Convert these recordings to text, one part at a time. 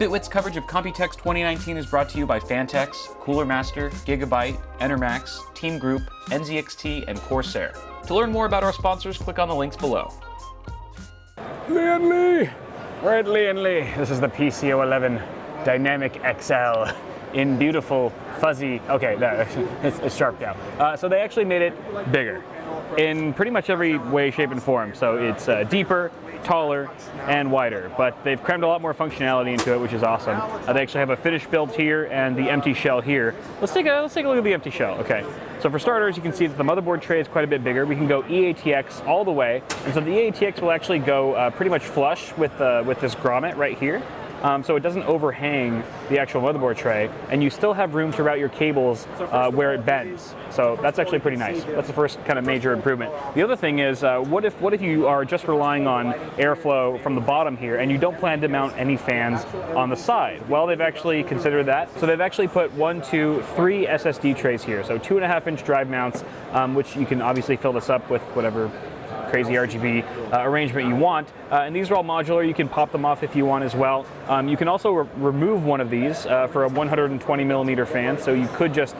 Bitwit's coverage of Computex 2019 is brought to you by Fantex, Cooler Master, Gigabyte, Enermax, Team Group, NZXT, and Corsair. To learn more about our sponsors, click on the links below. Lian Li! We're at Lian Li. This is the PCO11 Dynamic XL in beautiful, fuzzy, okay, no, it's sharp now. So they actually made it bigger in pretty much every way, shape, and form. So it's deeper, taller, and wider, but they've crammed a lot more functionality into it, which is awesome. They actually have a finished build here and the empty shell here. Let's take a look at the empty shell. Okay, so for starters, you can see that the motherboard tray is quite a bit bigger. We can go EATX all the way, and so the EATX will actually go pretty much flush with this grommet right here. So it doesn't overhang the actual motherboard tray, and you still have room to route your cables where it bends. So that's actually pretty nice. That's the first kind of major improvement. The other thing is, what if you are just relying on airflow from the bottom here, and you don't plan to mount any fans on the side? Well, they've actually considered that. So they've actually put 1, 2, 3 SSD trays here. So 2.5-inch drive mounts, which you can obviously fill this up with whatever crazy RGB arrangement you want, and these are all modular. You can pop them off if you want as well. You can also remove one of these for a 120 millimeter fan, so you could just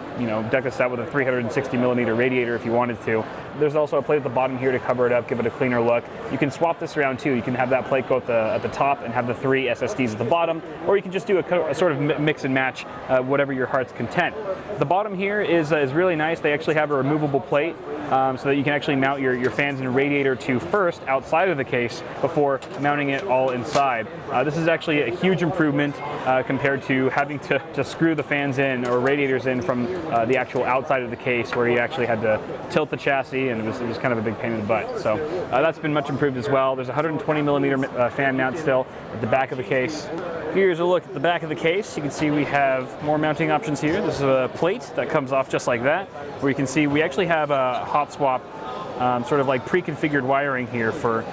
deck this out with a 360 millimeter radiator if you wanted to. There's also a plate at the bottom here to cover it up, give it a cleaner look. You can swap this around too. You can have that plate go at the top and have the 3 SSDs at the bottom, or you can just do a sort of mix and match, whatever your heart's content. The bottom here is really nice. They actually have a removable plate so that you can actually mount your fans and radiator to first outside of the case before mounting it all inside. This is actually a huge improvement compared to having to screw the fans in or radiators in from the actual outside of the case, where you actually had to tilt the chassis, and it was kind of a big pain in the butt. So that's been much improved as well. There's a 120 millimeter fan mount still at the back of the case. Here's a look at the back of the case. You can see we have more mounting options here. This is a plate that comes off just like that, where you can see we actually have a hot swap sort of like pre-configured wiring here for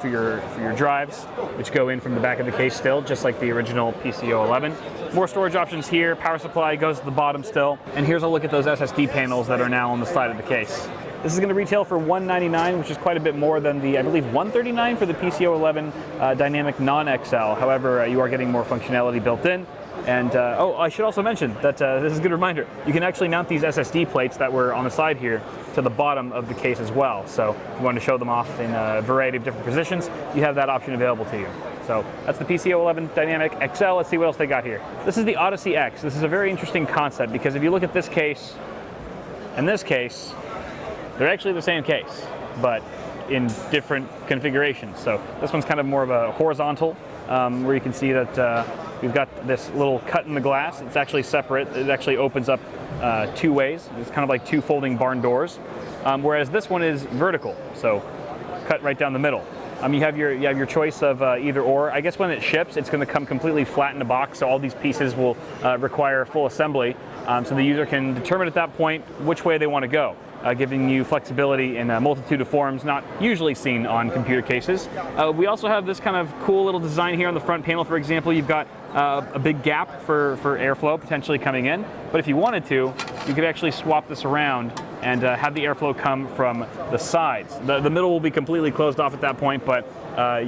your drives, which go in from the back of the case still, just like the original PCO11. More storage options here. Power supply goes to the bottom still. And here's a look at those SSD panels that are now on the side of the case. This is going to retail for $199, which is quite a bit more than the, I believe, $139 for the PCO11 Dynamic non-XL. However, you are getting more functionality built in. And oh, I should also mention that this is a good reminder. You can actually mount these SSD plates that were on the side here to the bottom of the case as well. So if you want to show them off in a variety of different positions, you have that option available to you. So that's the PCO11 Dynamic XL. Let's see what else they got here. This is the Odyssey X. This is a very interesting concept because if you look at this case and this case, they're actually the same case, but in different configurations. So this one's kind of more of a horizontal, where you can see that we've got this little cut in the glass. It's actually separate. It actually opens up 2 ways. It's kind of like 2 folding barn doors, whereas this one is vertical, so cut right down the middle. You have your choice of either or. I guess when it ships, it's going to come completely flat in a box, so all these pieces will require full assembly, so the user can determine at that point which way they want to go. Giving you flexibility in a multitude of forms not usually seen on computer cases. We also have this kind of cool little design here on the front panel. For example, you've got a big gap for airflow potentially coming in, but if you wanted to, you could actually swap this around and have the airflow come from the sides. The middle will be completely closed off at that point, but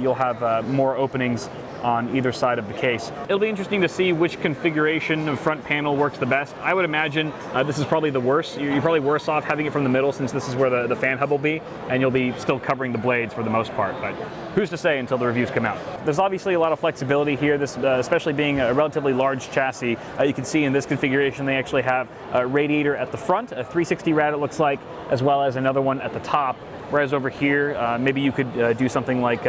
you'll have more openings on either side of the case. It'll be interesting to see which configuration of front panel works the best. I would imagine this is probably the worst. You're probably worse off having it from the middle, since this is where the fan hub will be, and you'll be still covering the blades for the most part, but who's to say until the reviews come out. There's obviously a lot of flexibility here, this especially being a relatively large chassis. You can see in this configuration they actually have a radiator at the front, a 360 rad it looks like, as well as another one at the top. Whereas over here, maybe you could do something like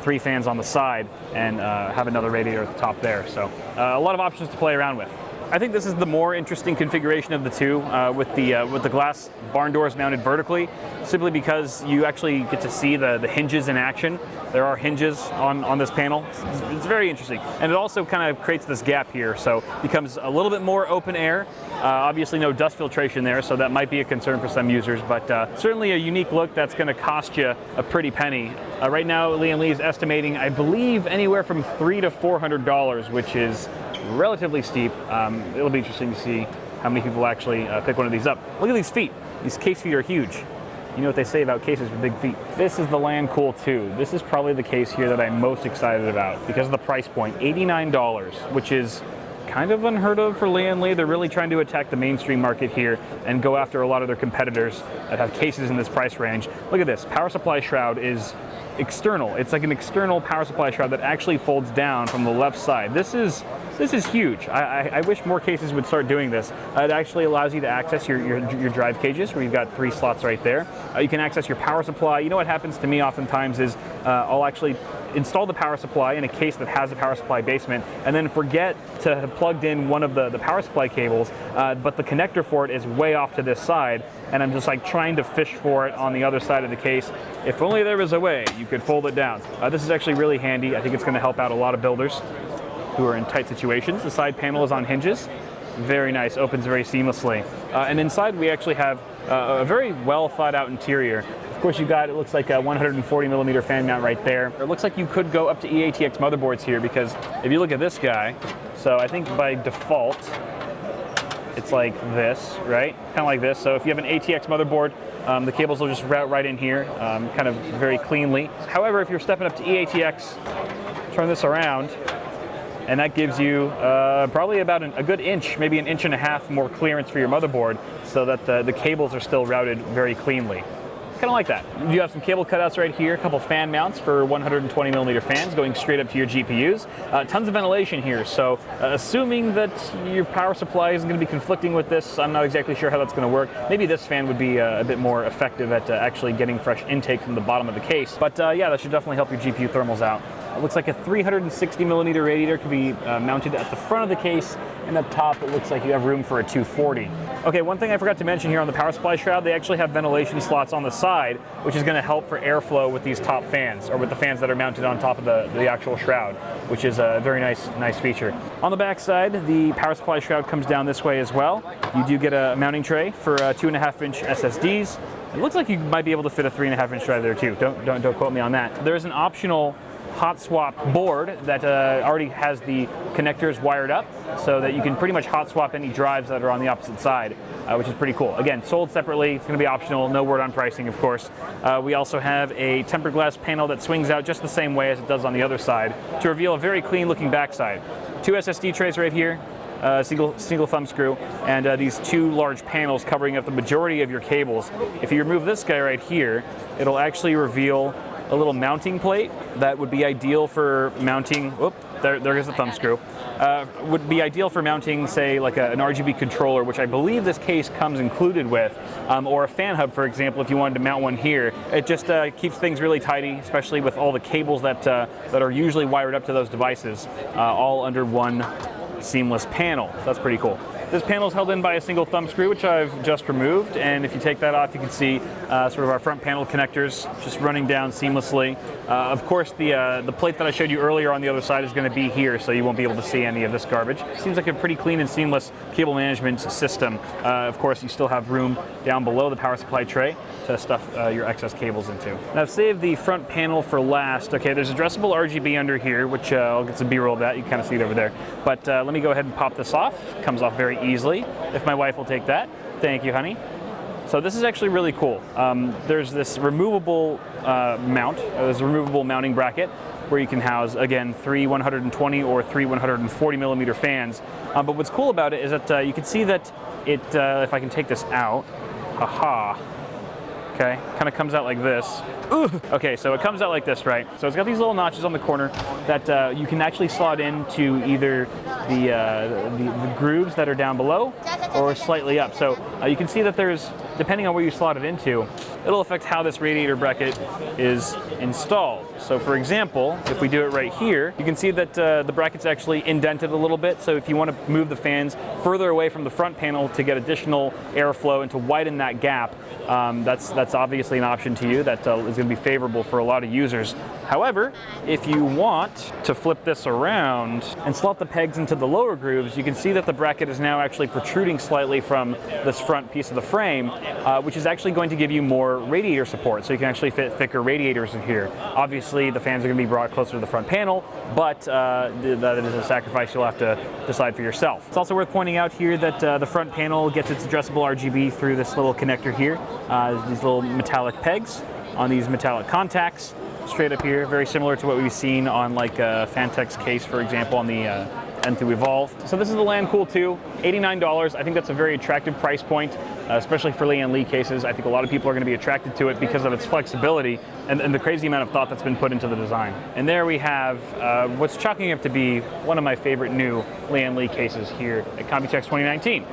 3 fans on the side and have another radiator at the top there. So a lot of options to play around with. I think this is the more interesting configuration of the two, with the glass barn doors mounted vertically, simply because you actually get to see the hinges in action. There are hinges on this panel. It's very interesting. And it also kind of creates this gap here, so it becomes a little bit more open air. Obviously no dust filtration there, so that might be a concern for some users, but certainly a unique look that's going to cost you a pretty penny. Right now, Lian Li is estimating, I believe, anywhere from $300 to $400, which is relatively steep. It'll be interesting to see how many people actually pick one of these up. Look at these feet. These case feet are huge. You know what they say about cases with big feet. This is the Lancool II. This is probably the case here that I'm most excited about because of the price point, $89, which is kind of unheard of for Lian Li. They're really trying to attack the mainstream market here and go after a lot of their competitors that have cases in this price range. Look at this, power supply shroud is external. It's like an external power supply shroud that actually folds down from the left side. This is huge. I wish more cases would start doing this. It actually allows you to access your drive cages, where you've got 3 slots right there. You can access your power supply. You know what happens to me oftentimes is I'll actually install the power supply in a case that has a power supply basement and then forget to have plugged in one of the power supply cables, but the connector for it is way off to this side, and I'm just like trying to fish for it on the other side of the case. If only there was a way you could fold it down. This is actually really handy. I think it's going to help out a lot of builders who are in tight situations. The side panel is on hinges. Very nice, opens very seamlessly. And inside we actually have a very well thought out interior. Of course, you got, it looks like a 140 millimeter fan mount right there. It looks like you could go up to EATX motherboards here, because if you look at this guy, so I think by default, it's like this, right? Kind of like this. So if you have an ATX motherboard, the cables will just route right in here, kind of very cleanly. However, if you're stepping up to EATX, turn this around, and that gives you probably about a good inch, maybe an inch and a half more clearance for your motherboard, so that the cables are still routed very cleanly. Kind of like that. You have some cable cutouts right here, a couple fan mounts for 120 millimeter fans going straight up to your GPUs. Tons of ventilation here, so assuming that your power supply isn't going to be conflicting with this, I'm not exactly sure how that's going to work. Maybe this fan would be a bit more effective at actually getting fresh intake from the bottom of the case. But yeah, that should definitely help your GPU thermals out. It looks like a 360 millimeter radiator could be mounted at the front of the case, and up top it looks like you have room for a 240. Okay, one thing I forgot to mention here on the power supply shroud, they actually have ventilation slots on the side, which is going to help for airflow with these top fans, or with the fans that are mounted on top of the actual shroud, which is a very nice feature. On the back side, the power supply shroud comes down this way as well. You do get a mounting tray for 2.5-inch SSDs. It looks like you might be able to fit a 3.5-inch drive there too. Don't quote me on that. There's an optional hot swap board that already has the connectors wired up, so that you can pretty much hot swap any drives that are on the opposite side, which is pretty cool. Again, sold separately. It's going to be optional. No word on pricing, of course. We also have a tempered glass panel that swings out just the same way as it does on the other side to reveal a very clean looking backside. 2 SSD trays right here. Single thumb screw, and these 2 large panels covering up the majority of your cables. If you remove this guy right here, it'll actually reveal a little mounting plate that would be ideal for mounting, whoop, there goes the thumb screw, would be ideal for mounting, say, like an RGB controller, which I believe this case comes included with, or a fan hub, for example, if you wanted to mount one here. It just keeps things really tidy, especially with all the cables that are usually wired up to those devices, all under one seamless panel. That's pretty cool. This panel is held in by a single thumb screw, which I've just removed, and if you take that off, you can see sort of our front panel connectors just running down seamlessly. Of course, the plate that I showed you earlier on the other side is going to be here, so you won't be able to see any of this garbage. Seems like a pretty clean and seamless cable management system. Of course, you still have room down below the power supply tray to stuff your excess cables into. Now, I've saved the front panel for last. Okay, there's addressable RGB under here, which I'll get some B-roll of that. You can kind of see it over there. But let me go ahead and pop this off. Comes off very easily, if my wife will take that. Thank you, honey. So this is actually really cool. There's this removable mount, there's a removable mounting bracket where you can house, again, 3 120 or 3 140 millimeter fans. But what's cool about it is that you can see that it, if I can take this out, haha. Okay, kind of comes out like this. Ugh. Okay, so it comes out like this, right? So it's got these little notches on the corner that you can actually slot into either the grooves that are down below or slightly up. So you can see that there's, depending on where you slot it into, it'll affect how this radiator bracket is installed. So for example, if we do it right here, you can see that the bracket's actually indented a little bit. So if you want to move the fans further away from the front panel to get additional airflow and to widen that gap, that's obviously an option to you that is going to be favorable for a lot of users. However, if you want to flip this around and slot the pegs into the lower grooves, you can see that the bracket is now actually protruding slightly from this front piece of the frame, which is actually going to give you more for radiator support, so you can actually fit thicker radiators in here. Obviously, the fans are going to be brought closer to the front panel, but that is a sacrifice you'll have to decide for yourself. It's also worth pointing out here that the front panel gets its addressable RGB through this little connector here. These little metallic pegs on these metallic contacts straight up here, very similar to what we've seen on like Phanteks case, for example, on the N2 Evolve. So this is the Lancool II, $89. I think that's a very attractive price point, especially for Lian Li cases. I think a lot of people are going to be attracted to it because of its flexibility and the crazy amount of thought that's been put into the design. And there we have what's chalking up to be one of my favorite new Lian Li cases here at Computex 2019.